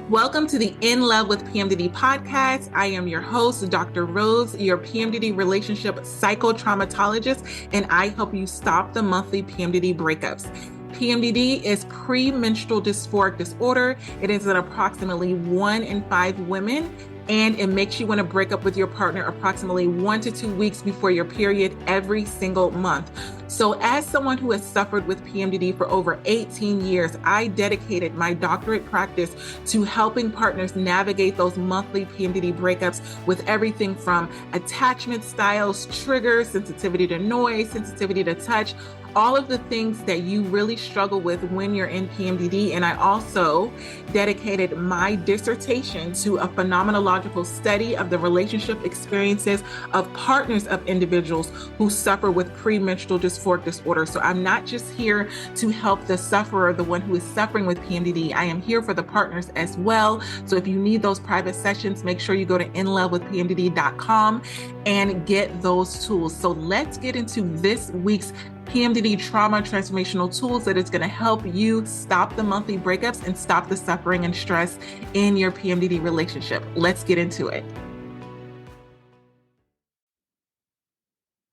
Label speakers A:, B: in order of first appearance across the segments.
A: Welcome to the In Love with PMDD podcast. I am your host, Dr. Rose, your PMDD relationship psychotraumatologist, and I help you stop the monthly PMDD breakups. PMDD is premenstrual dysphoric disorder. It is in approximately 1 in 5 women, and it makes you want to break up with your partner approximately 1 to 2 weeks before your period every single month. So as someone who has suffered with PMDD for over 18 years, I dedicated my doctorate practice to helping partners navigate those monthly PMDD breakups with everything from attachment styles, triggers, sensitivity to noise, sensitivity to touch, all of the things that you really struggle with when you're in PMDD. And I also dedicated my dissertation to a phenomenological study of the relationship experiences of partners of individuals who suffer with premenstrual dysphoric disorder. So I'm not just here to help the sufferer, the one who is suffering with PMDD. I am here for the partners as well. So if you need those private sessions, make sure you go to inlovewithpmdd.com and get those tools. So let's get into this week's PMDD trauma transformational tools that is going to help you stop the monthly breakups and stop the suffering and stress in your PMDD relationship. Let's get into it.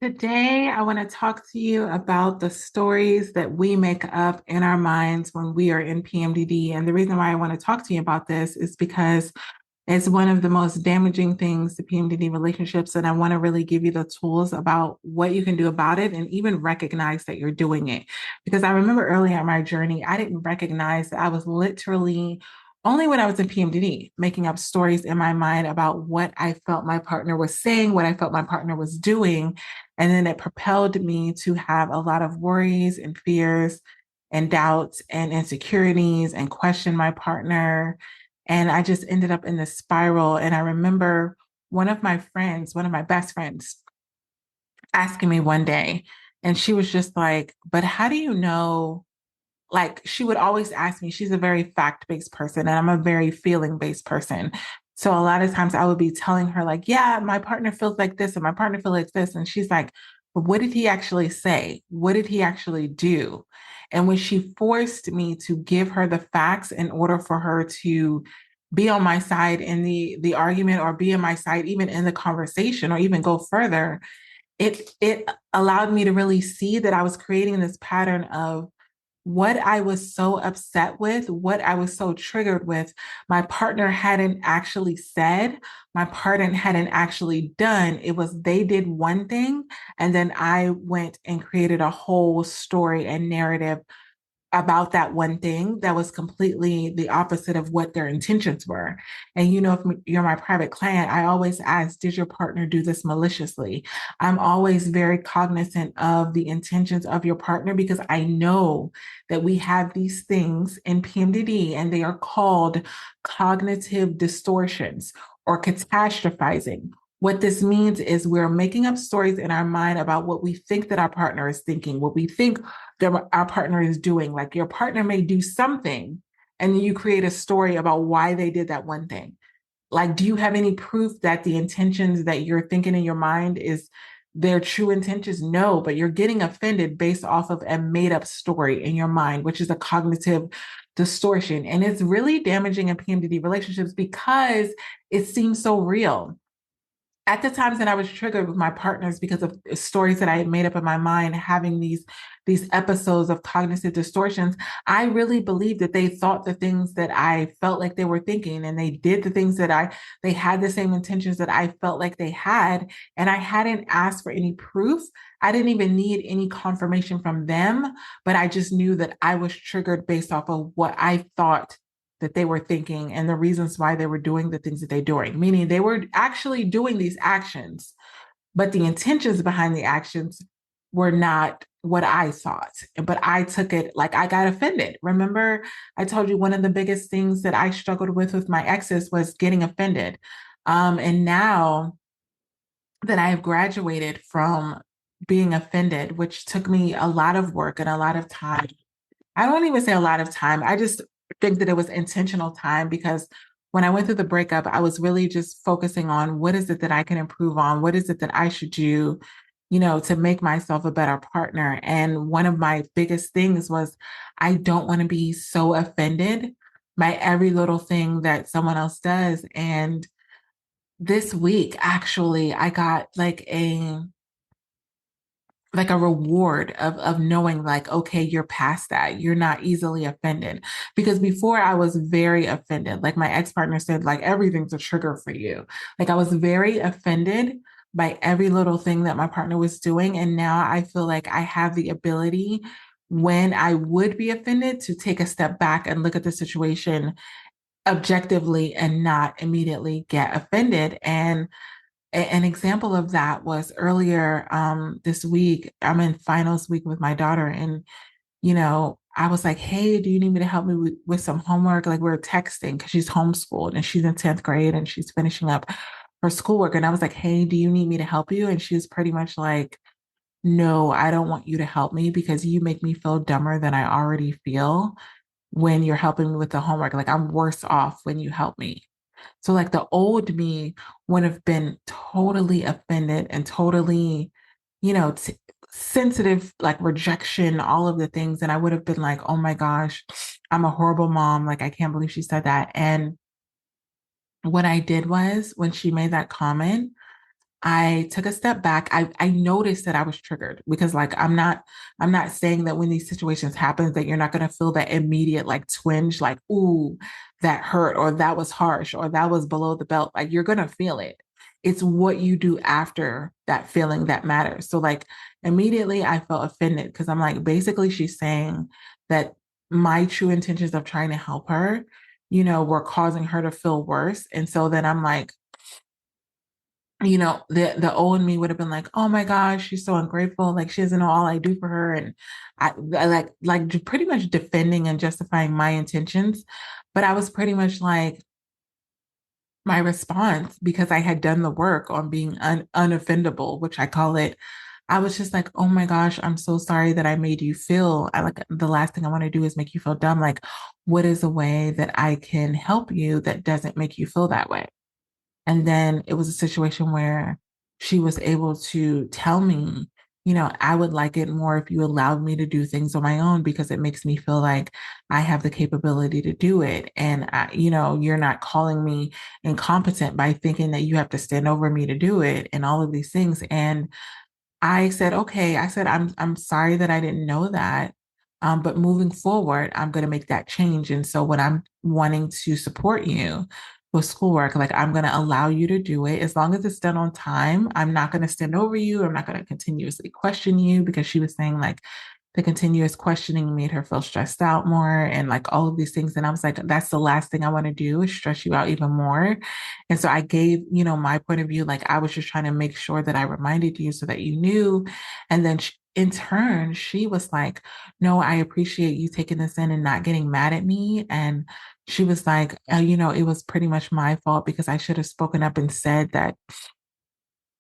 A: Today, I want to talk to you about the stories that we make up in our minds when we are in PMDD. And the reason why I want to talk to you about this is because it's one of the most damaging things to PMDD relationships. And I want to really give you the tools about what you can do about it and even recognize that you're doing it. Because I remember early in my journey, I didn't recognize that I was literally only when I was in PMDD, making up stories in my mind about what I felt my partner was saying, what I felt my partner was doing. And then it propelled me to have a lot of worries and fears and doubts and insecurities and question my partner. And I just ended up in this spiral. And I remember one of my best friends, asking me one day, and she was just like, but how do you know? Like, she would always ask me, she's a very fact-based person, and I'm a very feeling-based person. So a lot of times I would be telling her, like, yeah, my partner feels like this, and my partner feels like this. And she's like, but what did he actually say? What did he actually do? And when she forced me to give her the facts in order for her to be on my side in the argument, or be on my side even in the conversation, or even go further, it allowed me to really see that I was creating this pattern of what I was so upset with, what I was so triggered with, my partner hadn't actually said, my partner hadn't actually done. It was they did one thing, and then I went and created a whole story and narrative about that one thing that was completely the opposite of what their intentions were. And if you're my private client, I always ask, did your partner do this maliciously? I'm always very cognizant of the intentions of your partner, because I know that we have these things in PMDD, and they are called cognitive distortions or catastrophizing. What this means is we're making up stories in our mind about what we think that our partner is thinking, what we think that our partner is doing. Like, your partner may do something, and then you create a story about why they did that one thing. Like, do you have any proof that the intentions that you're thinking in your mind is their true intentions? No, but you're getting offended based off of a made up story in your mind, which is a cognitive distortion. And it's really damaging in PMDD relationships because it seems so real. At the times that I was triggered with my partners because of stories that I had made up in my mind, having these episodes of cognitive distortions, I really believed that they thought the things that I felt like they were thinking, and they did the things that they had the same intentions that I felt like they had. And I hadn't asked for any proof. I didn't even need any confirmation from them, but I just knew that I was triggered based off of what I thought that they were thinking and the reasons why they were doing the things that they're doing, meaning they were actually doing these actions, but the intentions behind the actions were not what I thought. But I took it like I got offended. Remember, I told you one of the biggest things that I struggled with my exes was getting offended. And now that I have graduated from being offended, which took me a lot of work and a lot of time. I don't even say a lot of time. I just think that it was intentional time, because when I went through the breakup, I was really just focusing on what is it that I can improve on? What is it that I should do, to make myself a better partner? And one of my biggest things was I don't want to be so offended by every little thing that someone else does. And this week, actually, I got like a reward of knowing like, okay, you're past that, you're not easily offended. Because before I was very offended, like my ex-partner said, like everything's a trigger for you. Like I was very offended by every little thing that my partner was doing, and now I feel like I have the ability, when I would be offended, to take a step back and look at the situation objectively and not immediately get offended. And an example of that was earlier this week. I'm in finals week with my daughter, and I was like, "Hey, do you need me to help me with some homework?" Like we are texting because she's homeschooled and she's in 10th grade and she's finishing up her schoolwork. And I was like, "Hey, do you need me to help you?" And she was pretty much like, "No, I don't want you to help me because you make me feel dumber than I already feel when you're helping me with the homework. Like I'm worse off when you help me." So like the old me would have been totally offended and totally, you know, t- sensitive, like rejection, all of the things. And I would have been like, oh my gosh, I'm a horrible mom. Like I can't believe she said that. And what I did was, when she made that comment, I took a step back. I noticed that I was triggered because like I'm not saying that when these situations happen that you're not going to feel that immediate like twinge, like, ooh, that hurt, or that was harsh, or that was below the belt. Like you're going to feel it. It's what you do after that feeling that matters. So like immediately I felt offended because I'm like, basically she's saying that my true intentions of trying to help her, were causing her to feel worse. And so then I'm like, the old me would have been like, oh my gosh, she's so ungrateful. Like she doesn't know all I do for her. And I like pretty much defending and justifying my intentions. But I was pretty much like, my response, because I had done the work on being unoffendable, which I call it. I was just like, oh my gosh, I'm so sorry that I made you feel I like the last thing I want to do is make you feel dumb. Like, what is a way that I can help you that doesn't make you feel that way? And then it was a situation where she was able to tell me, I would like it more if you allowed me to do things on my own because it makes me feel like I have the capability to do it. And, you're not calling me incompetent by thinking that you have to stand over me to do it and all of these things. And I said, okay. I said, I'm sorry that I didn't know that. But moving forward, I'm going to make that change. And so when I'm wanting to support you with schoolwork, like I'm going to allow you to do it as long as it's done on time. I'm not going to stand over you. I'm not going to continuously question you, because she was saying like the continuous questioning made her feel stressed out more and like all of these things. And I was like, that's the last thing I want to do, is stress you out even more. And so I gave, my point of view. Like I was just trying to make sure that I reminded you so that you knew. And then in turn, she was like, no, I appreciate you taking this in and not getting mad at me. And she was like, it was pretty much my fault because I should have spoken up and said that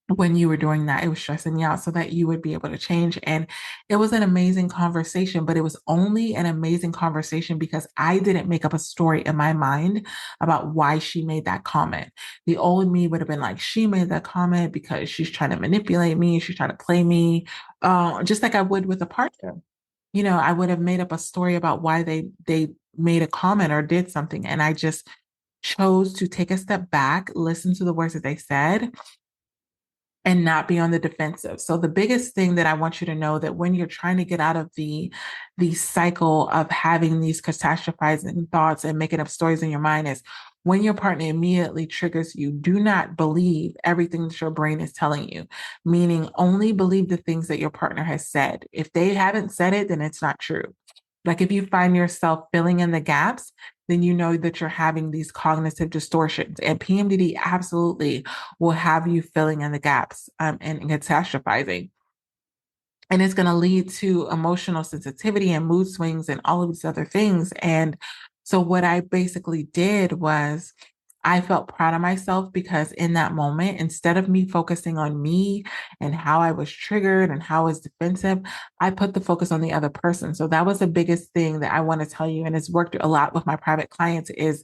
A: when you were doing that, it was stressing me out so that you would be able to change. And it was an amazing conversation, but it was only an amazing conversation because I didn't make up a story in my mind about why she made that comment. The old me would have been like, she made that comment because she's trying to manipulate me, she's trying to play me, just like I would with a partner. I would have made up a story about why they made a comment or did something. And I just chose to take a step back, listen to the words that they said, and not be on the defensive. So the biggest thing that I want you to know, that when you're trying to get out of the cycle of having these catastrophizing thoughts and making up stories in your mind, is when your partner immediately triggers you, do not believe everything that your brain is telling you, meaning only believe the things that your partner has said. If they haven't said it, then it's not true. Like if you find yourself filling in the gaps, then you know that you're having these cognitive distortions. And PMDD absolutely will have you filling in the gaps and catastrophizing. And it's going to lead to emotional sensitivity and mood swings and all of these other things. And so, what I basically did was, I felt proud of myself because in that moment, instead of me focusing on me and how I was triggered and how I was defensive, I put the focus on the other person. So that was the biggest thing that I want to tell you. And it's worked a lot with my private clients, is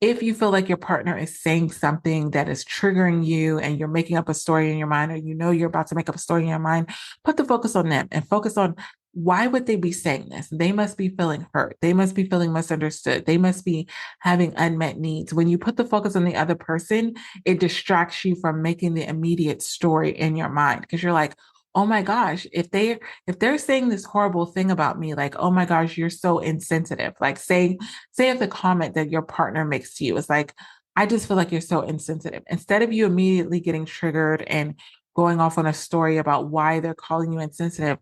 A: if you feel like your partner is saying something that is triggering you and you're making up a story in your mind, or you're about to make up a story in your mind, put the focus on them and focus on why would they be saying this? They must be feeling hurt. They must be feeling misunderstood. They must be having unmet needs. When you put the focus on the other person, it distracts you from making the immediate story in your mind because you're like, oh my gosh, if they're saying this horrible thing about me, like, oh my gosh, you're so insensitive. Like say if the comment that your partner makes to you is like, I just feel like you're so insensitive. Instead of you immediately getting triggered and going off on a story about why they're calling you insensitive,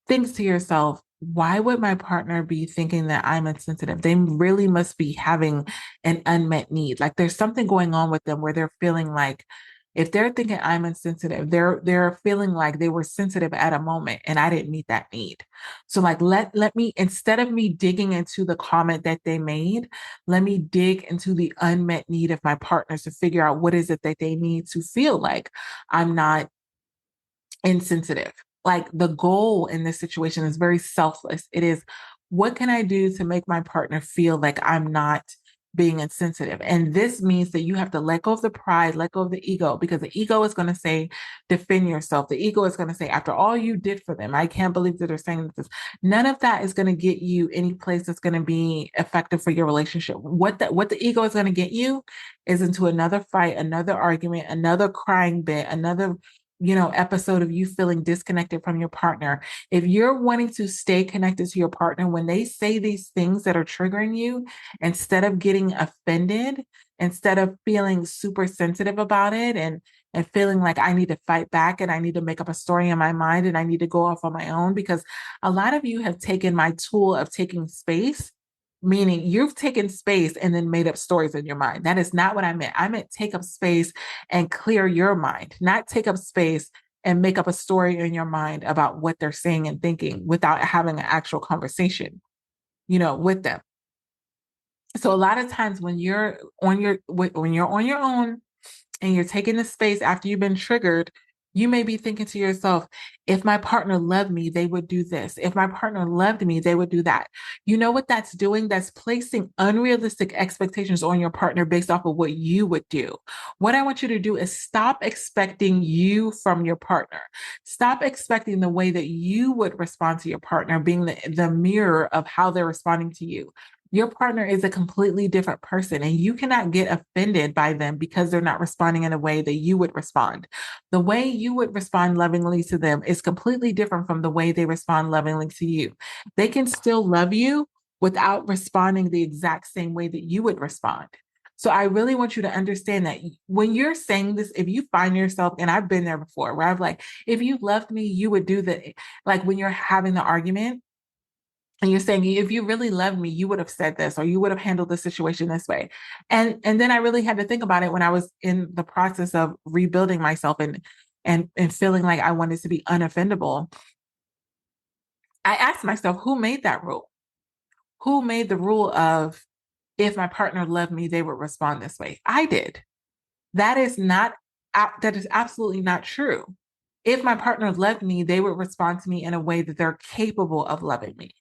A: think to yourself, why would my partner be thinking that I'm insensitive? They really must be having an unmet need. Like there's something going on with them where they're feeling like if they're thinking I'm insensitive, they're feeling like they were sensitive at a moment and I didn't meet that need. So like let me, instead of me digging into the comment that they made, let me dig into the unmet need of my partners to figure out what is it that they need to feel like I'm not insensitive. Like the goal in this situation is very selfless. It is, what can I do to make my partner feel like I'm not being insensitive? And this means that you have to let go of the pride, let go of the ego, because the ego is going to say, defend yourself. The ego is going to say, after all you did for them, I can't believe that they're saying this. None of that is going to get you any place that's going to be effective for your relationship. What the ego is going to get you is into another fight, another argument, another crying bit, another episode of you feeling disconnected from your partner. If you're wanting to stay connected to your partner, when they say these things that are triggering you, instead of getting offended, instead of feeling super sensitive about it and feeling like I need to fight back and I need to make up a story in my mind and I need to go off on my own, because a lot of you have taken my tool of taking space, meaning you've taken space and then made up stories in your mind. That is not what I meant. I meant take up space and clear your mind, not take up space and make up a story in your mind about what they're saying and thinking without having an actual conversation, with them. So a lot of times when you're on your own and you're taking the space after you've been triggered, you may be thinking to yourself, if my partner loved me, they would do this. If my partner loved me, they would do that. You know what that's doing? That's placing unrealistic expectations on your partner based off of what you would do. What I want you to do is stop expecting you from your partner. Stop expecting the way that you would respond to your partner being the mirror of how they're responding to you. Your partner is a completely different person, and you cannot get offended by them because they're not responding in a way that you would respond. The way you would respond lovingly to them is completely different from the way they respond lovingly to you. They can still love you without responding the exact same way that you would respond. So I really want you to understand that when you're saying this, if you find yourself, and I've been there before, where I'm like, if you loved me, you would do that. Like when you're having the argument, and you're saying, if you really loved me, you would have said this, or you would have handled the situation this way. And then I really had to think about it when I was in the process of rebuilding myself and feeling like I wanted to be unoffendable. I asked myself, who made that rule? Who made the rule of, if my partner loved me, they would respond this way? I did. That is not, that is absolutely not true. If my partner loved me, they would respond to me in a way that they're capable of loving me.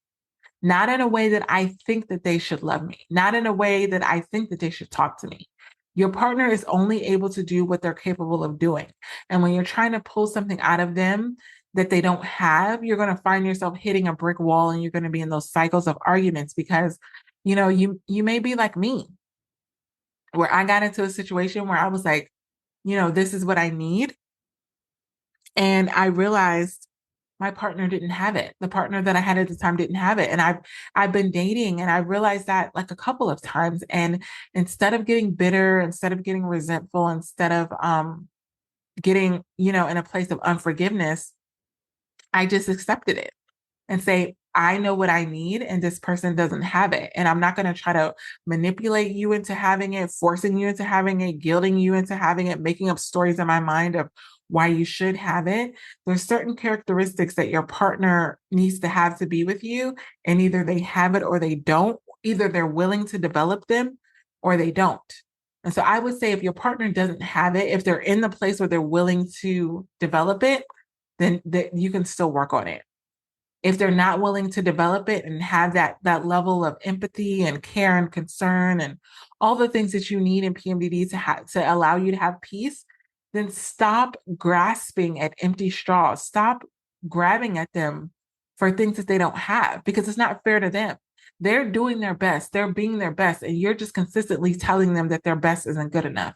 A: Not in a way that I think that they should love me, not in a way that I think that they should talk to me. Your partner is only able to do what they're capable of doing. And when you're trying to pull something out of them that they don't have, you're going to find yourself hitting a brick wall, and you're going to be in those cycles of arguments because, you may be like me, where I got into a situation where I was like, this is what I need. And I realized my partner didn't have it. The partner that I had at the time didn't have it. And I've been dating, and I realized that like a couple of times. And instead of getting bitter, instead of getting resentful, instead of getting, in a place of unforgiveness, I just accepted it and say, I know what I need, and this person doesn't have it. And I'm not going to try to manipulate you into having it, forcing you into having it, guilting you into having it, making up stories in my mind of why you should have it. There's certain characteristics that your partner needs to have to be with you, and either they have it or they don't. Either they're willing to develop them or they don't. And so I would say, if your partner doesn't have it, if they're in the place where they're willing to develop it, then you can still work on it. If they're not willing to develop it and have that level of empathy and care and concern and all the things that you need in PMDD to allow you to have peace, then stop grasping at empty straws. Stop grabbing at them for things that they don't have because it's not fair to them. They're doing their best, they're being their best, and you're just consistently telling them that their best isn't good enough.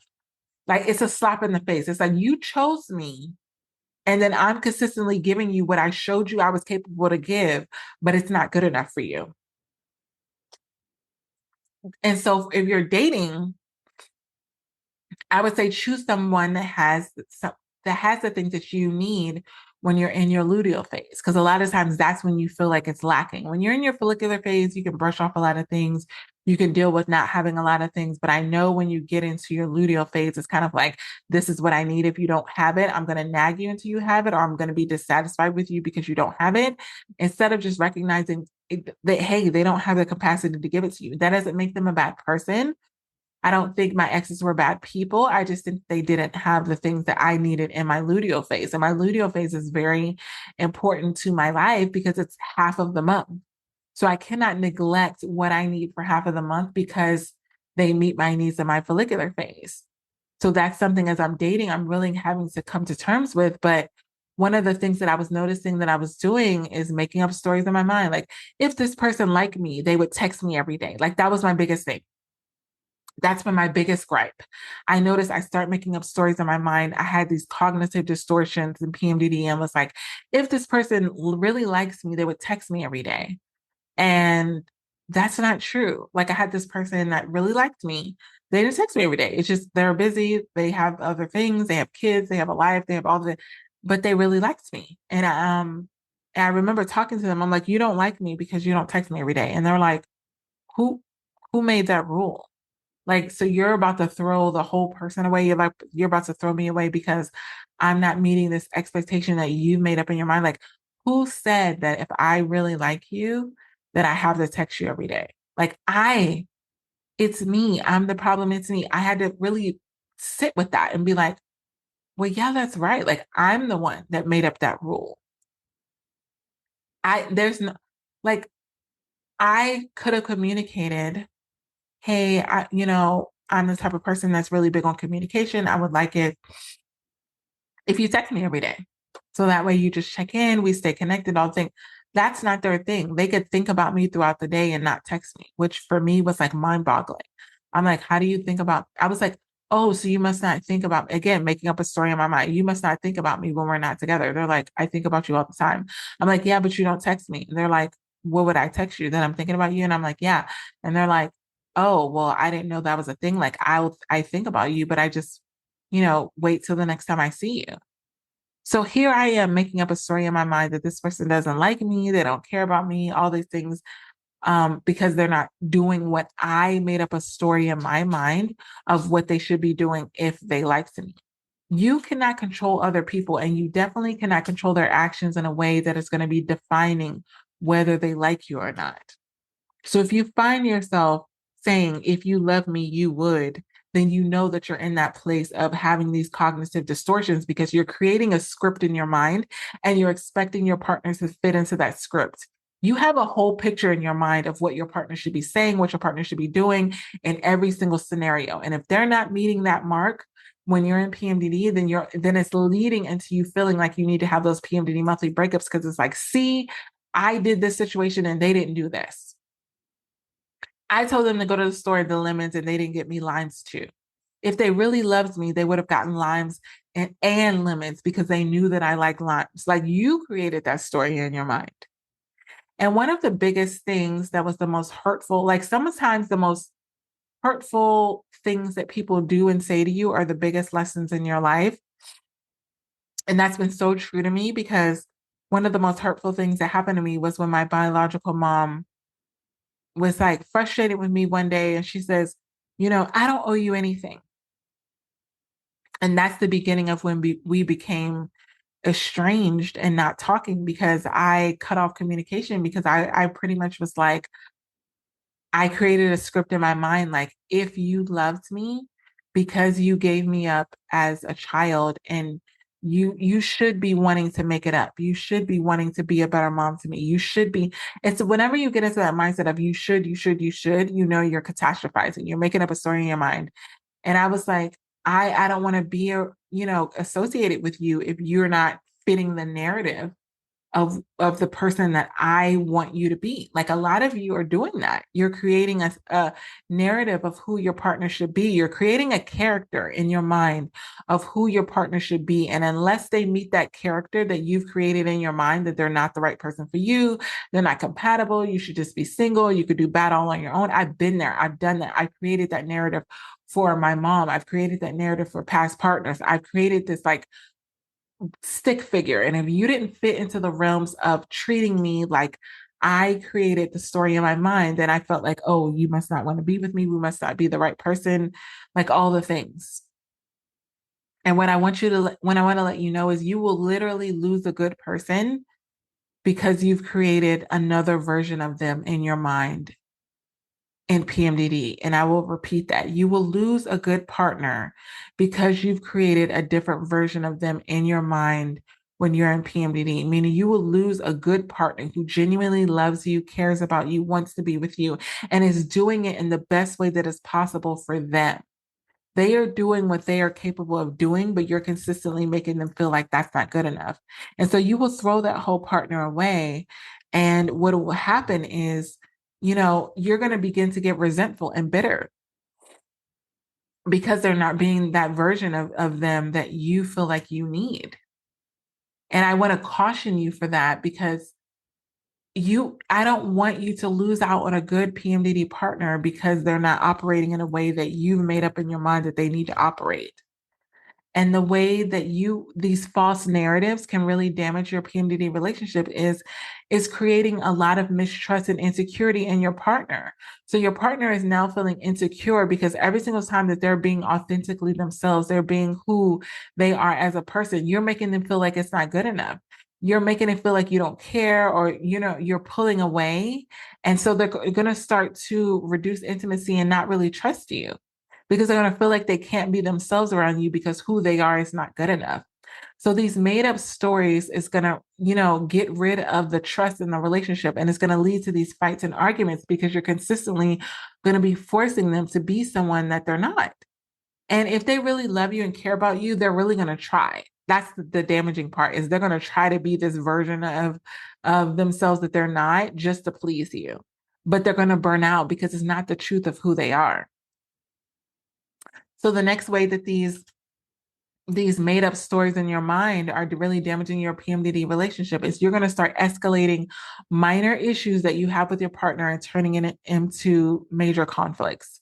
A: Like it's a slap in the face. It's like you chose me, and then I'm consistently giving you what I showed you I was capable to give, but it's not good enough for you. And so if you're dating, I would say choose someone that has the things that you need when you're in your luteal phase. Because a lot of times that's when you feel like it's lacking. When you're in your follicular phase, you can brush off a lot of things. You can deal with not having a lot of things. But I know when you get into your luteal phase, it's kind of like, this is what I need. If you don't have it, I'm going to nag you until you have it, or I'm going to be dissatisfied with you because you don't have it. Instead of just recognizing that, hey, they don't have the capacity to give it to you. That doesn't make them a bad person. I don't think my exes were bad people. I just think they didn't have the things that I needed in my luteal phase. And my luteal phase is very important to my life because it's half of the month. So I cannot neglect what I need for half of the month because they meet my needs in my follicular phase. So that's something as I'm dating, I'm really having to come to terms with. But one of the things that I was noticing that I was doing is making up stories in my mind. Like, if this person liked me, they would text me every day. Like, that was my biggest thing. That's been my biggest gripe. I noticed I start making up stories in my mind. I had these cognitive distortions and PMDD and was like, if this person really likes me, they would text me every day. And that's not true. Like I had this person that really liked me. They didn't text me every day. It's just they're busy. They have other things. They have kids. They have a life. They have all the, but they really liked me. And I remember talking to them. I'm like, you don't like me because you don't text me every day. And they're like, who, who made that rule? Like, so you're about to throw the whole person away. You're about to throw me away because I'm not meeting this expectation that you made up in your mind. Like, who said that if I really like you, that I have to text you every day? Like, it's me. I'm the problem. It's me. I had to really sit with that and be like, well, yeah, that's right. Like, I'm the one that made up that rule. There's no, like, I could have communicated, hey, I'm the type of person that's really big on communication. I would like it if you text me every day. So that way you just check in, we stay connected, all things. That's not their thing. They could think about me throughout the day and not text me, which for me was like mind boggling. I'm like, how do you think about, I was like, oh, so you must not think about, again, making up a story in my mind. You must not think about me when we're not together. They're like, I think about you all the time. I'm like, yeah, but you don't text me. And they're like, what would I text you? Then I'm thinking about you. And I'm like, yeah. And they're like, oh, well, I didn't know that was a thing. Like I think about you, but I just, wait till the next time I see you. So here I am making up a story in my mind that this person doesn't like me, they don't care about me, all these things, because they're not doing what I made up a story in my mind of what they should be doing if they liked me. You cannot control other people, and you definitely cannot control their actions in a way that is going to be defining whether they like you or not. So if you find yourself saying, if you love me, you would, then you know that you're in that place of having these cognitive distortions because you're creating a script in your mind and you're expecting your partner to fit into that script. You have a whole picture in your mind of what your partner should be saying, what your partner should be doing in every single scenario. And if they're not meeting that mark when you're in PMDD, then it's leading into you feeling like you need to have those PMDD monthly breakups because it's like, see, I did this situation and they didn't do this. I told them to go to the store, the lemons, and they didn't get me limes too. If they really loved me, they would have gotten limes and lemons because they knew that I like limes. Like you created that story in your mind. And one of the biggest things that was the most hurtful, like sometimes the most hurtful things that people do and say to you are the biggest lessons in your life. And that's been so true to me because one of the most hurtful things that happened to me was when my biological mom was like frustrated with me one day and she says, I don't owe you anything. And that's the beginning of when we became estranged and not talking because I cut off communication because I pretty much was like, I created a script in my mind like, if you loved me because you gave me up as a child and you should be wanting to make it up. You should be wanting to be a better mom to me. You should be. It's whenever you get into that mindset of you're catastrophizing. You're making up a story in your mind. And I was like, I don't want to be associated with you if you're not fitting the narrative of the person that I want you to be. Like a lot of you are doing that. You're creating a narrative of who your partner should be. You're creating a character in your mind of who your partner should be. And unless they meet that character that you've created in your mind, that they're not the right person for you, they're not compatible, you should just be single, you could do bad all on your own. I've been there. I've done that. I created that narrative for my mom. I've created that narrative for past partners. I've created this like stick figure. And if you didn't fit into the realms of treating me like I created the story in my mind, then I felt like, oh, you must not want to be with me. We must not be the right person, like all the things. And what I want to let you know is you will literally lose a good person because you've created another version of them in your mind in PMDD. And I will repeat that. You will lose a good partner because you've created a different version of them in your mind when you're in PMDD, meaning you will lose a good partner who genuinely loves you, cares about you, wants to be with you, and is doing it in the best way that is possible for them. They are doing what they are capable of doing, but you're consistently making them feel like that's not good enough. And so you will throw that whole partner away. And what will happen is, you're going to begin to get resentful and bitter because they're not being that version of them that you feel like you need. And I want to caution you for that because I don't want you to lose out on a good PMDD partner because they're not operating in a way that you've made up in your mind that they need to operate. And the way that these false narratives can really damage your PMDD relationship is creating a lot of mistrust and insecurity in your partner. So your partner is now feeling insecure because every single time that they're being authentically themselves, they're being who they are as a person, you're making them feel like it's not good enough. You're making it feel like you don't care, or, you're pulling away. And so they're going to start to reduce intimacy and not really trust you because they're going to feel like they can't be themselves around you because who they are is not good enough. So these made up stories is going to, get rid of the trust in the relationship, and it's going to lead to these fights and arguments because you're consistently going to be forcing them to be someone that they're not. And if they really love you and care about you, they're really going to try. That's the damaging part, is they're going to try to be this version of themselves that they're not, just to please you. But they're going to burn out because it's not the truth of who they are. So the next way that these made up stories in your mind are really damaging your PMDD relationship is you're going to start escalating minor issues that you have with your partner and turning it into major conflicts.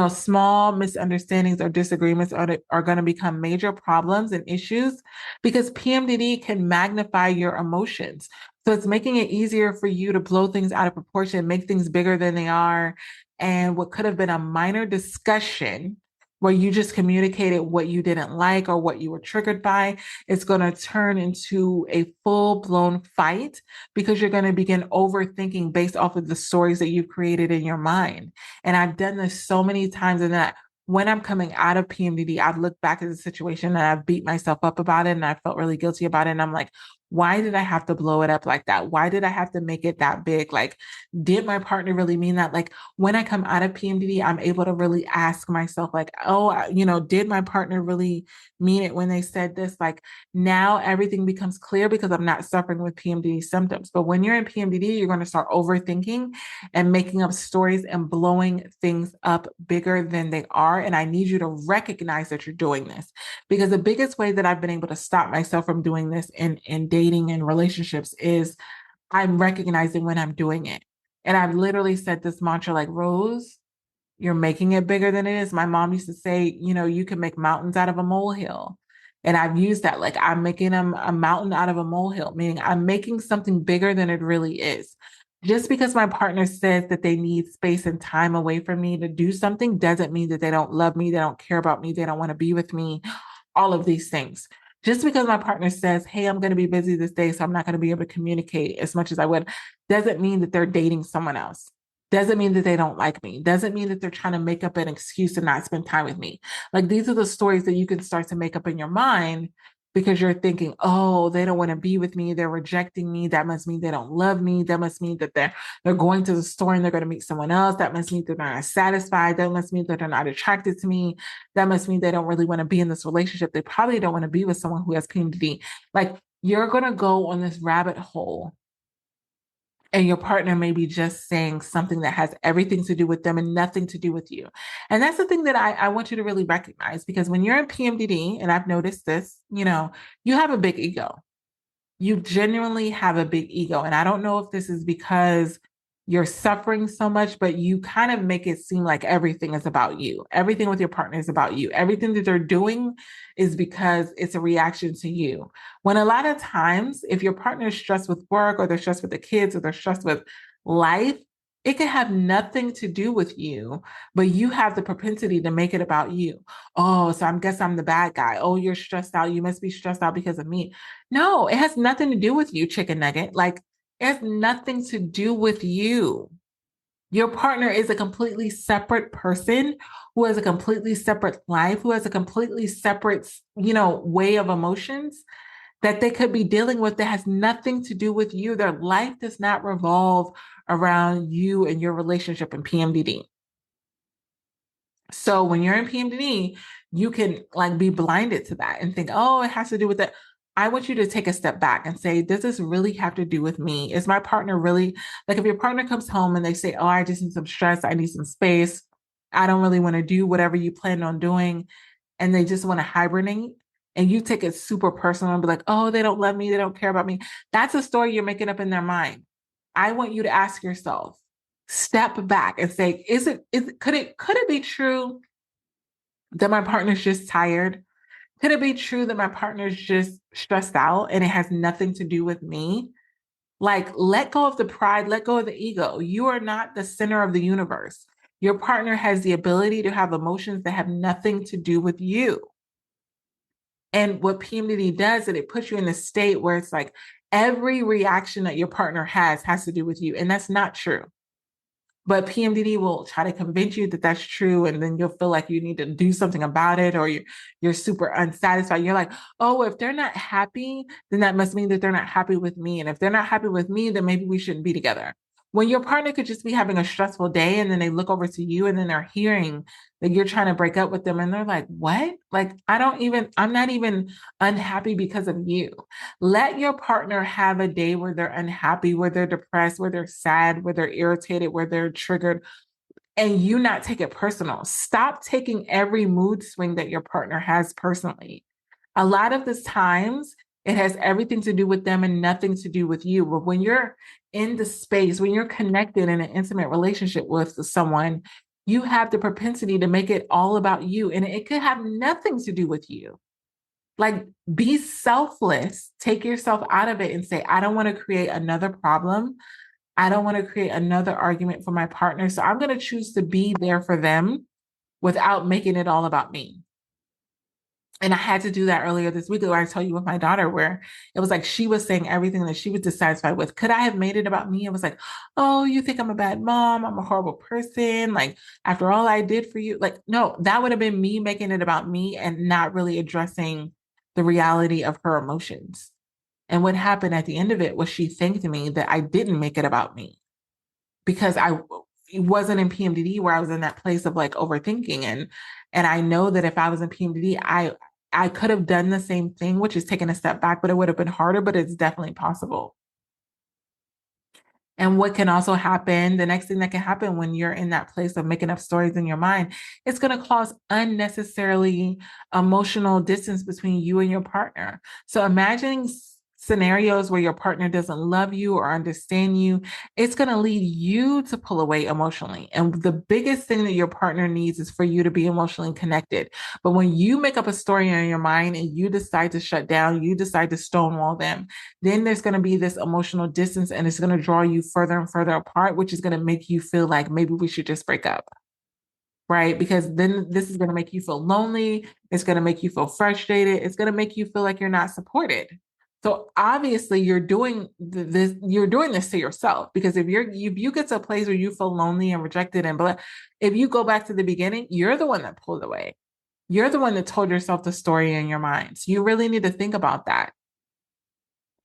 A: Small misunderstandings or disagreements are going to become major problems and issues because PMDD can magnify your emotions. So it's making it easier for you to blow things out of proportion, make things bigger than they are. And what could have been a minor discussion where you just communicated what you didn't like or what you were triggered by, it's going to turn into a full-blown fight because you're going to begin overthinking based off of the stories that you've created in your mind. And I've done this so many times, and that when I'm coming out of PMDD, I've looked back at the situation and I've beat myself up about it and I felt really guilty about it. And I'm like, why did I have to blow it up like that? Why did I have to make it that big? Like, did my partner really mean that? Like, when I come out of PMDD, I'm able to really ask myself, like, oh, did my partner really mean it when they said this? Like, now everything becomes clear because I'm not suffering with PMDD symptoms. But when you're in PMDD, you're going to start overthinking and making up stories and blowing things up bigger than they are. And I need you to recognize that you're doing this, because the biggest way that I've been able to stop myself from doing this in dating and relationships is I'm recognizing when I'm doing it. And I've literally said this mantra like, Rose, you're making it bigger than it is. My mom used to say, you can make mountains out of a molehill. And I've used that, like, I'm making a mountain out of a molehill, meaning I'm making something bigger than it really is. Just because my partner says that they need space and time away from me to do something doesn't mean that they don't love me, they don't care about me, they don't want to be with me, all of these things. Just because my partner says, hey, I'm going to be busy this day, so I'm not going to be able to communicate as much as I would, doesn't mean that they're dating someone else. Doesn't mean that they don't like me. Doesn't mean that they're trying to make up an excuse to not spend time with me. Like, these are the stories that you can start to make up in your mind because you're thinking, oh, they don't want to be with me. They're rejecting me. That must mean they don't love me. That must mean that they're going to the store and they're going to meet someone else. That must mean they're not satisfied. That must mean that they're not attracted to me. That must mean they don't really want to be in this relationship. They probably don't want to be with someone who has PMDD. Like, you're going to go on this rabbit hole, and your partner may be just saying something that has everything to do with them and nothing to do with you. And that's the thing that I want you to really recognize, because when you're in PMDD, and I've noticed this, you have a big ego. You genuinely have a big ego. And I don't know if this is because you're suffering so much, but you kind of make it seem like everything is about you. Everything with your partner is about you. Everything that they're doing is because it's a reaction to you. When a lot of times, if your partner is stressed with work, or they're stressed with the kids, or they're stressed with life, it can have nothing to do with you, but you have the propensity to make it about you. Oh, so I guess I'm the bad guy. Oh, you're stressed out. You must be stressed out because of me. No, it has nothing to do with you, chicken nugget. Like, it has nothing to do with you. Your partner is a completely separate person who has a completely separate life, who has a completely separate, way of emotions that they could be dealing with, that has nothing to do with you. Their life does not revolve around you and your relationship in PMDD. So when you're in PMDD, you can like be blinded to that and think, oh, it has to do with that. I want you to take a step back and say, does this really have to do with me? Is my partner really, like, if your partner comes home and they say, oh, I just need some stress, I need some space, I don't really want to do whatever you plan on doing, and they just want to hibernate, and you take it super personal and be like, oh, they don't love me, they don't care about me. That's a story you're making up in their mind. I want you to ask yourself, step back and say, could it be true that my partner's just tired? Could it be true that my partner's just stressed out and it has nothing to do with me? Like, let go of the pride, let go of the ego. You are not the center of the universe. Your partner has the ability to have emotions that have nothing to do with you. And what PMDD does is it puts you in a state where it's like every reaction that your partner has to do with you. And that's not true. But PMDD will try to convince you that that's true, and then you'll feel like you need to do something about it, or you're super unsatisfied. You're like, oh, if they're not happy, then that must mean that they're not happy with me. And if they're not happy with me, then maybe we shouldn't be together. When your partner could just be having a stressful day, and then they look over to you, and then they're hearing that you're trying to break up with them, and they're like, what? Like, I'm not even unhappy because of you. Let your partner have a day where they're unhappy, where they're depressed, where they're sad, where they're irritated, where they're triggered, and you not take it personal. Stop taking every mood swing that your partner has personally. A lot of the times, it has everything to do with them and nothing to do with you. But when you're in the space, when you're connected in an intimate relationship with someone, you have the propensity to make it all about you, and it could have nothing to do with you. Like, be selfless, take yourself out of it and say, I don't want to create another problem. I don't want to create another argument for my partner. So I'm going to choose to be there for them without making it all about me. And I had to do that earlier this week, where I tell you with my daughter, where it was like she was saying everything that she was dissatisfied with. Could I have made it about me? It was like, oh, you think I'm a bad mom? I'm a horrible person. Like, after all I did for you, like, no, that would have been me making it about me and not really addressing the reality of her emotions. And what happened at the end of it was she thanked me that I didn't make it about me, because I wasn't in PMDD where I was in that place of like overthinking. And I know that if I was in PMDD, I could have done the same thing, which is taking a step back, but it would have been harder, but it's definitely possible. And what can also happen, the next thing that can happen when you're in that place of making up stories in your mind, it's going to cause unnecessarily emotional distance between you and your partner. So imagining scenarios where your partner doesn't love you or understand you, it's going to lead you to pull away emotionally. And the biggest thing that your partner needs is for you to be emotionally connected. But when you make up a story in your mind and you decide to shut down, you decide to stonewall them, then there's going to be this emotional distance, and it's going to draw you further and further apart, which is going to make you feel like maybe we should just break up. Right? Because then this is going to make you feel lonely. It's going to make you feel frustrated. It's going to make you feel like you're not supported. So obviously you're doing this to yourself, because if you get to a place where you feel lonely and rejected and blah, if you go back to the beginning, you're the one that pulled away. You're the one that told yourself the story in your mind. So you really need to think about that.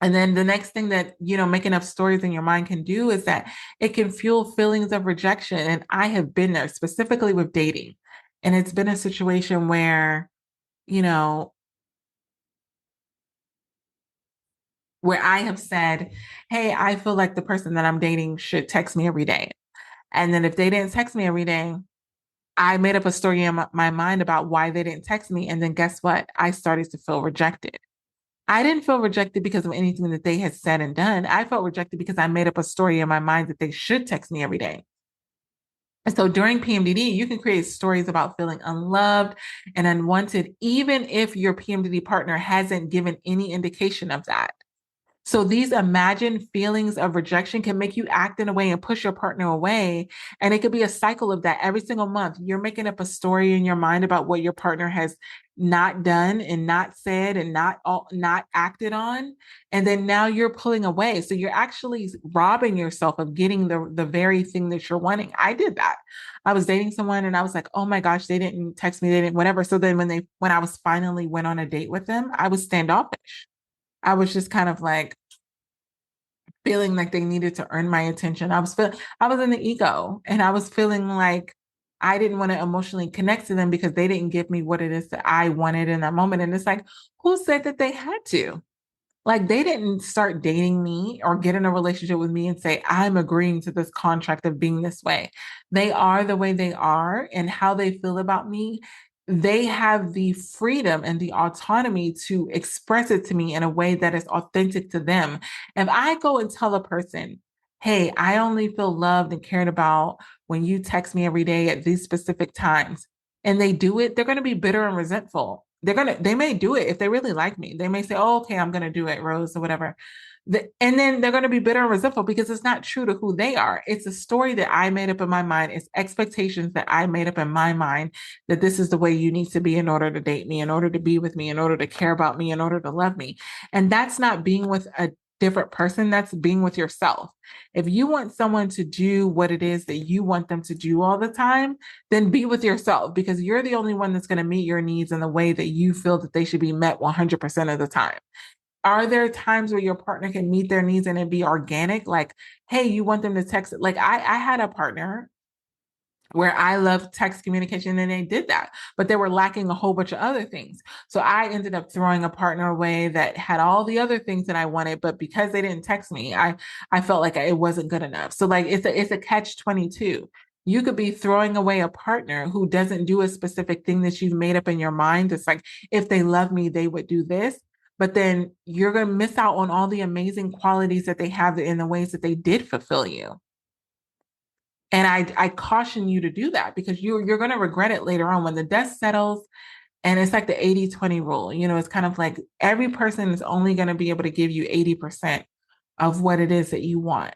A: And then the next thing that, making up stories in your mind can do is that it can fuel feelings of rejection. And I have been there, specifically with dating. And it's been a situation where, you know, where I have said, hey, I feel like the person that I'm dating should text me every day. And then if they didn't text me every day, I made up a story in my mind about why they didn't text me. And then guess what? I started to feel rejected. I didn't feel rejected because of anything that they had said and done. I felt rejected because I made up a story in my mind that they should text me every day. And so during PMDD, you can create stories about feeling unloved and unwanted, even if your PMDD partner hasn't given any indication of that. So these imagined feelings of rejection can make you act in a way and push your partner away. And it could be a cycle of that every single month. You're making up a story in your mind about what your partner has not done and not said and not acted on. And then now you're pulling away. So you're actually robbing yourself of getting the very thing that you're wanting. I did that. I was dating someone and I was like, oh my gosh, they didn't text me, they didn't whatever. So then when I was finally went on a date with them, I was standoffish. I was just kind of like feeling like they needed to earn my attention. I was in the ego and I was feeling like I didn't want to emotionally connect to them because they didn't give me what it is that I wanted in that moment. And it's like, who said that they had to? Like they didn't start dating me or get in a relationship with me and say, I'm agreeing to this contract of being this way. They are the way they are and how they feel about me. They have the freedom and the autonomy to express it to me in a way that is authentic to them. If I go and tell a person, hey, I only feel loved and cared about when you text me every day at these specific times, and they do it, they're going to be bitter and resentful. They may do it if they really like me. They may say, oh, okay, I'm going to do it, Rose, or whatever. And then they're going to be bitter and resentful because it's not true to who they are. It's a story that I made up in my mind. It's expectations that I made up in my mind that this is the way you need to be in order to date me, in order to be with me, in order to care about me, in order to love me. And that's not being with a different person, that's being with yourself. If you want someone to do what it is that you want them to do all the time, then be with yourself because you're the only one that's going to meet your needs in the way that you feel that they should be met 100% of the time. Are there times where your partner can meet their needs and it be organic? Like, hey, you want them to text it. Like I had a partner where I love text communication and they did that, but they were lacking a whole bunch of other things. So I ended up throwing a partner away that had all the other things that I wanted, but because they didn't text me, I felt like it wasn't good enough. So like it's a catch 22. You could be throwing away a partner who doesn't do a specific thing that you've made up in your mind. It's like if they love me, they would do this. But then you're going to miss out on all the amazing qualities that they have in the ways that they did fulfill you. And I caution you to do that because you're going to regret it later on when the dust settles. And it's like the 80-20 rule. You know, it's kind of like every person is only going to be able to give you 80% of what it is that you want,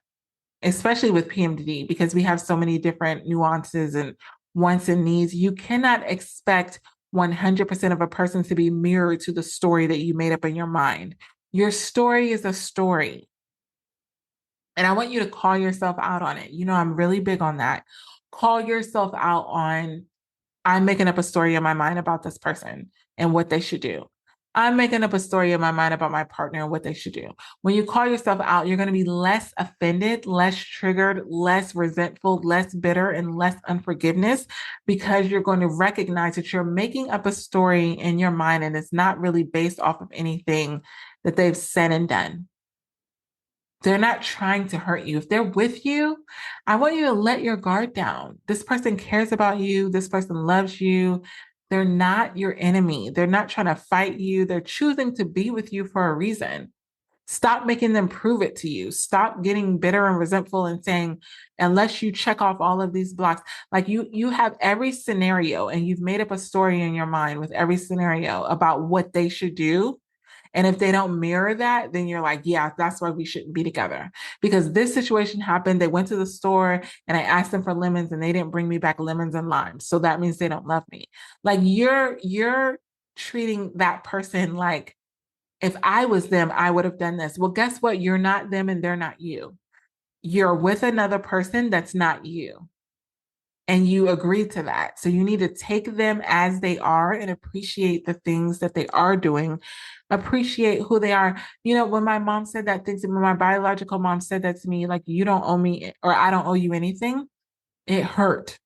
A: especially with PMDD, because we have so many different nuances and wants and needs. You cannot expect 100% of a person to be mirrored to the story that you made up in your mind. Your story is a story. And I want you to call yourself out on it. You know, I'm really big on that. Call yourself out on, I'm making up a story in my mind about this person and what they should do. I'm making up a story in my mind about my partner and what they should do. When you call yourself out, you're going to be less offended, less triggered, less resentful, less bitter, and less unforgiveness because you're going to recognize that you're making up a story in your mind and it's not really based off of anything that they've said and done. They're not trying to hurt you. If they're with you, I want you to let your guard down. This person cares about you. This person loves you. They're not your enemy. They're not trying to fight you. They're choosing to be with you for a reason. Stop making them prove it to you. Stop getting bitter and resentful and saying, unless you check off all of these blocks, like you have every scenario and you've made up a story in your mind with every scenario about what they should do. And if they don't mirror that, then you're like, yeah, that's why we shouldn't be together. Because this situation happened. They went to the store and I asked them for lemons and they didn't bring me back lemons and limes. So that means they don't love me. Like you're treating that person like if I was them, I would have done this. Well, guess what? You're not them and they're not you. You're with another person that's not you and you agree to that. So you need to take them as they are and appreciate the things that they are doing, appreciate who they are. You know, when my mom said that thing to me, when my biological mom said that to me, like, you don't owe me or I don't owe you anything, it hurt.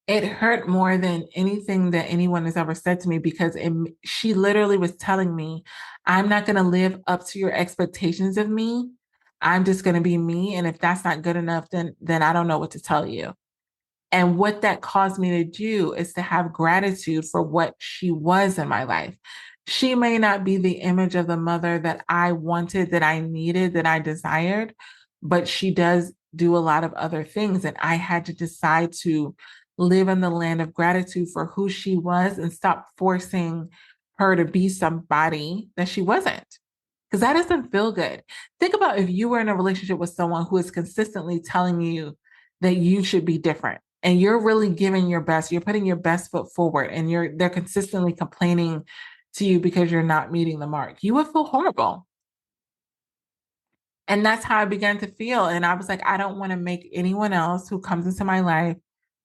A: It hurt more than anything that anyone has ever said to me because she literally was telling me, I'm not going to live up to your expectations of me. I'm just going to be me. And if that's not good enough, then I don't know what to tell you. And what that caused me to do is to have gratitude for what she was in my life. She may not be the image of the mother that I wanted, that I needed, that I desired, but she does do a lot of other things. And I had to decide to live in the land of gratitude for who she was and stop forcing her to be somebody that she wasn't. Because that doesn't feel good. Think about if you were in a relationship with someone who is consistently telling you that you should be different and you're really giving your best, you're putting your best foot forward and they're consistently complaining to you because you're not meeting the mark. You would feel horrible. And that's how I began to feel. And I was like, I don't want to make anyone else who comes into my life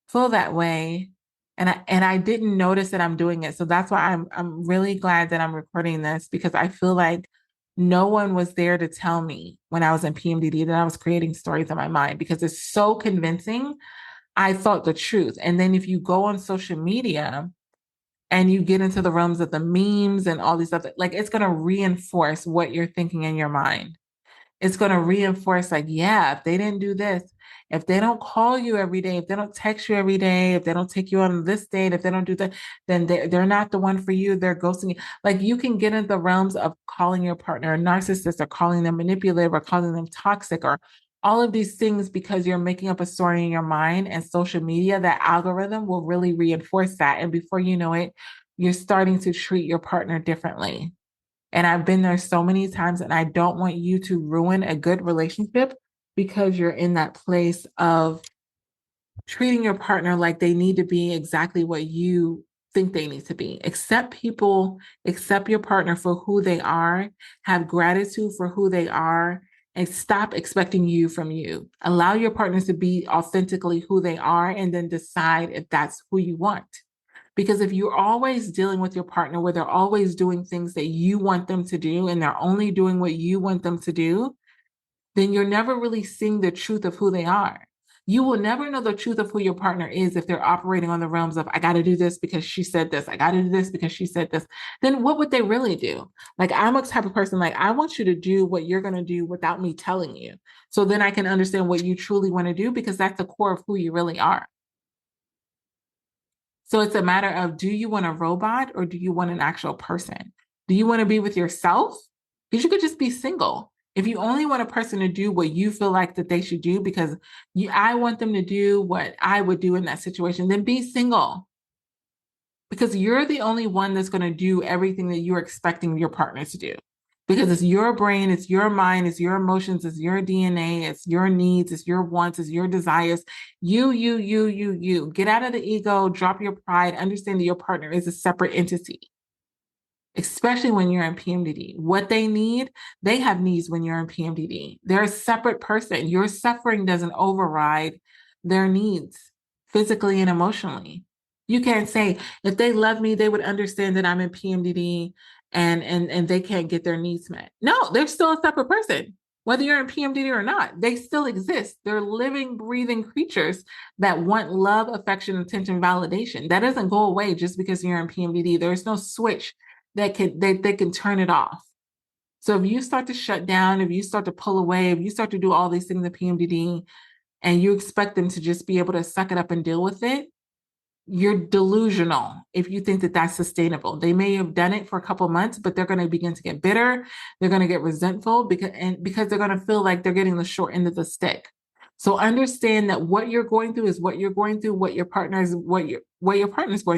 A: feel that way. And I didn't notice that I'm doing it. So that's why I'm really glad that I'm recording this because I feel like no one was there to tell me when I was in PMDD that I was creating stories in my mind because it's so convincing. I thought the truth. And then if you go on social media and you get into the realms of the memes and all these stuff, like it's going to reinforce what you're thinking in your mind. It's going to reinforce like, yeah, if they didn't do this, if they don't call you every day, if they don't text you every day, if they don't take you on this date, if they don't do that, then they're not the one for you. They're ghosting you. Like you can get into the realms of calling your partner a narcissist or calling them manipulative or calling them toxic or all of these things because you're making up a story in your mind and social media, that algorithm will really reinforce that. And before you know it, you're starting to treat your partner differently. And I've been there so many times, and I don't want you to ruin a good relationship because you're in that place of treating your partner like they need to be exactly what you think they need to be. Accept people, accept your partner for who they are, have gratitude for who they are, and stop expecting you from you. Allow your partners to be authentically who they are, and then decide if that's who you want. Because if you're always dealing with your partner where they're always doing things that you want them to do and they're only doing what you want them to do, then you're never really seeing the truth of who they are. You will never know the truth of who your partner is if they're operating on the realms of, I got to do this because she said this. I got to do this because she said this. Then what would they really do? Like, I'm a type of person, like, I want you to do what you're going to do without me telling you. So then I can understand what you truly want to do because that's the core of who you really are. So it's a matter of, do you want a robot or do you want an actual person? Do you want to be with yourself? Because you could just be single. If you only want a person to do what you feel like that they should do because I want them to do what I would do in that situation, then be single because you're the only one that's going to do everything that you're expecting your partner to do. Because it's your brain, it's your mind, it's your emotions, it's your DNA, it's your needs, it's your wants, it's your desires. You. Get out of the ego, drop your pride, understand that your partner is a separate entity, especially when you're in PMDD. What they need, they have needs when you're in PMDD. They're a separate person. Your suffering doesn't override their needs physically and emotionally. You can't say, if they love me, they would understand that I'm in PMDD and they can't get their needs met. No, they're still a separate person. Whether you're in PMDD or not, they still exist. They're living, breathing creatures that want love, affection, attention, validation. That doesn't go away just because you're in PMDD. There's no switch they can turn it off. So if you start to shut down, if you start to pull away, if you start to do all these things in PMDD and you expect them to just be able to suck it up and deal with it, you're delusional if you think that that's sustainable. They may have done it for a couple months, but they're going to begin to get bitter. They're going to get resentful because they're going to feel like they're getting the short end of the stick. So understand that what you're going through is what you're going through, what your partner's going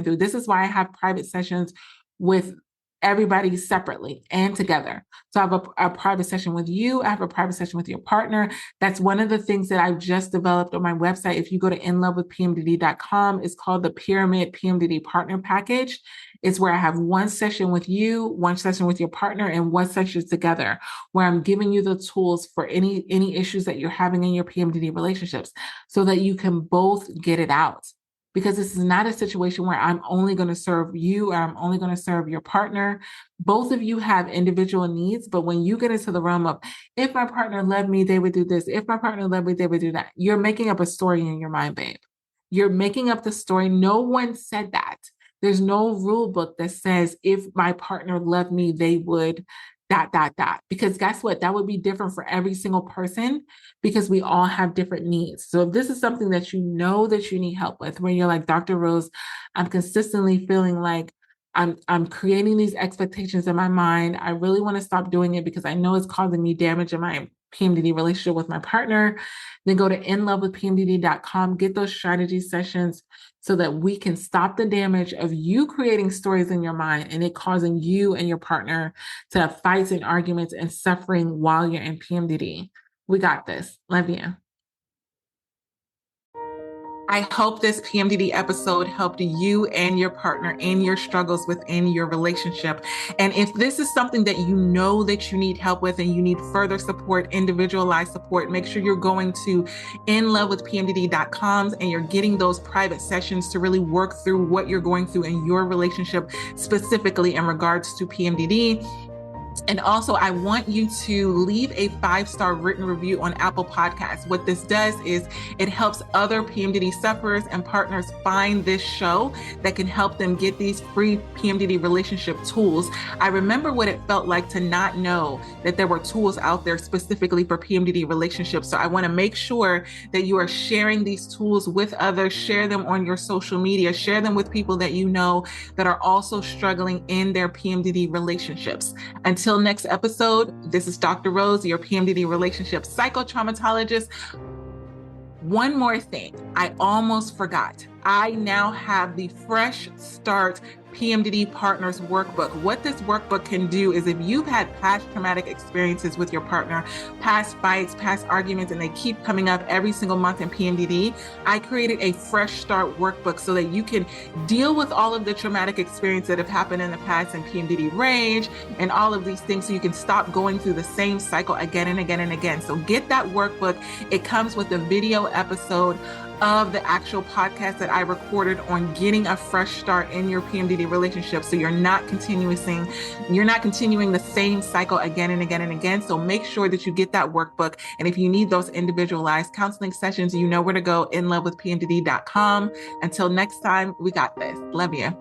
A: through. This is why I have private sessions with everybody separately and together. So I have a private session with you. I have a private session with your partner. That's one of the things that I've just developed on my website. If you go to inlovewithpmdd.com, it's called the Pyramid PMDD Partner Package. It's where I have one session with you, one session with your partner, and one session together, where I'm giving you the tools for any issues that you're having in your PMDD relationships so that you can both get it out. Because this is not a situation where I'm only going to serve you or I'm only going to serve your partner. Both of you have individual needs, but when you get into the realm of, if my partner loved me, they would do this. If my partner loved me, they would do that. You're making up a story in your mind, babe. You're making up the story. No one said that. There's no rule book that says if my partner loved me, they would dot. Because guess what? That would be different for every single person because we all have different needs. So if this is something that you know that you need help with, where you're like, Dr. Rose, I'm consistently feeling like I'm creating these expectations in my mind. I really want to stop doing it because I know it's causing me damage in my PMDD relationship with my partner. Then go to inlovewithpmdd.com, get those strategy sessions so that we can stop the damage of you creating stories in your mind and it causing you and your partner to have fights and arguments and suffering while you're in PMDD. We got this. Love you. I hope this PMDD episode helped you and your partner in your struggles within your relationship. And if this is something that you know that you need help with and you need further support, individualized support, make sure you're going to inlovewithpmdd.com and you're getting those private sessions to really work through what you're going through in your relationship, specifically in regards to PMDD. And also, I want you to leave a 5-star written review on Apple Podcasts. What this does is it helps other PMDD sufferers and partners find this show that can help them get these free PMDD relationship tools. I remember what it felt like to not know that there were tools out there specifically for PMDD relationships. So I want to make sure that you are sharing these tools with others, share them on your social media, share them with people that you know that are also struggling in their PMDD relationships. Until next episode, this is Dr. Rose, your PMDD relationship psychotraumatologist. One more thing, I almost forgot. I now have the Fresh Start PMDD Partners Workbook. What this workbook can do is if you've had past traumatic experiences with your partner, past fights, past arguments, and they keep coming up every single month in PMDD, I created a Fresh Start Workbook so that you can deal with all of the traumatic experiences that have happened in the past in PMDD range and all of these things so you can stop going through the same cycle again and again and again. So get that workbook. It comes with a video episode of the actual podcast that I recorded on getting a fresh start in your PMDD relationship. So you're not continuing the same cycle again and again and again. So make sure that you get that workbook. And if you need those individualized counseling sessions, you know where to go, inlovewithpmdd.com. Until next time, we got this. Love you.